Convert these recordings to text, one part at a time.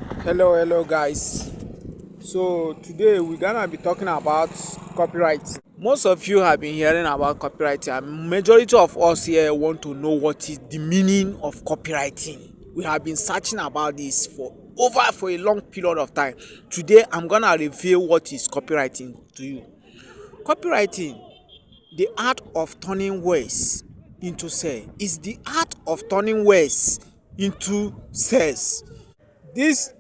Hello guys. So today we're gonna be talking about copywriting. Most of you have been hearing about copywriting, and majority of us here want to know what is the meaning of copywriting. We have been searching about this for a long period of time. Today I'm gonna reveal what is copywriting to you. Copywriting, the art of turning words into sales, is the art of turning words into sales. This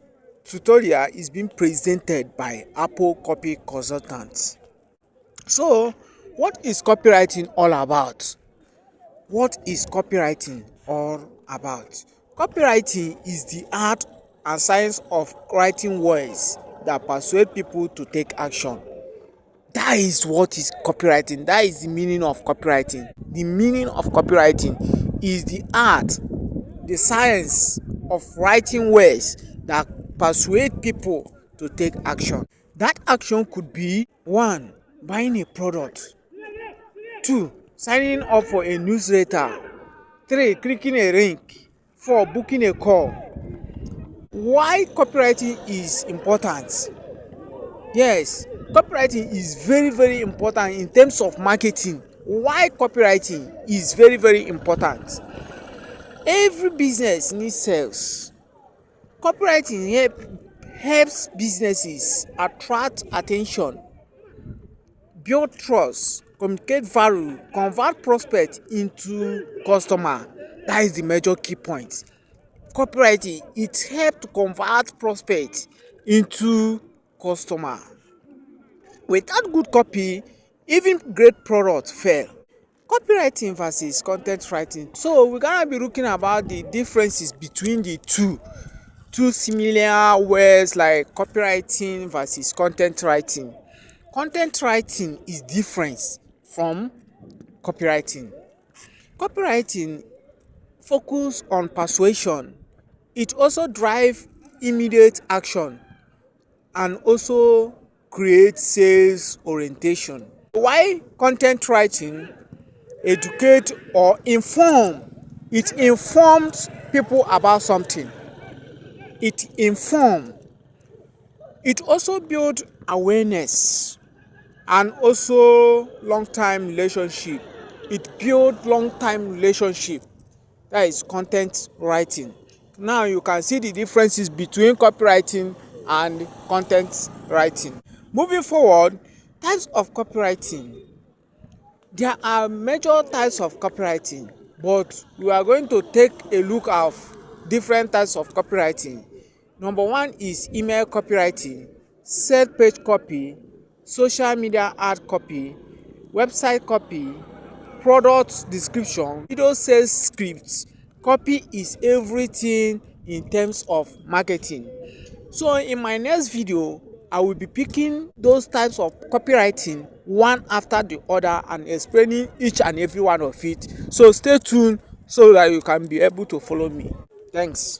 tutorial is being presented by Apple Copy Consultants. So, what is copywriting all about? What is copywriting all about? Copywriting is the art and science of writing words that persuade people to take action. That is what is copywriting. That is the meaning of copywriting. The meaning of copywriting is the art, the science of writing words that persuade people to take action. That action could be 1. Buying a product, 2. Signing up for a newsletter, 3. Clicking a link, 4. Booking a call. Why copywriting is important? Yes, copywriting is very important in terms of marketing. Why copywriting is very important? Every business needs sales. Copywriting helps businesses attract attention, build trust, communicate value, convert prospect into customer. That is the major key point. Copywriting, it helps to convert prospect into customer. Without good copy, even great products fail. Copywriting versus content writing. So we're gonna be looking about the differences between the two similar words like copywriting versus content writing. Content writing is different from copywriting. Copywriting focus on persuasion. It also drive immediate action and also create sales orientation. Why content writing educate or inform? It informs people about something. It inform. It also build awareness and also long-time relationship. It build long-time relationship. That is content writing. Now you can see the differences between copywriting and content writing. Moving forward, types of copywriting. There are major types of copywriting, but we are going to take a look at different types of copywriting. Number 1 is email copywriting, sales page copy, social media ad copy, website copy, product description, video sales scripts. Copy is everything in terms of marketing. So in my next video, I will be picking those types of copywriting one after the other and explaining each and every one of it. So stay tuned so that you can be able to follow me. Thanks.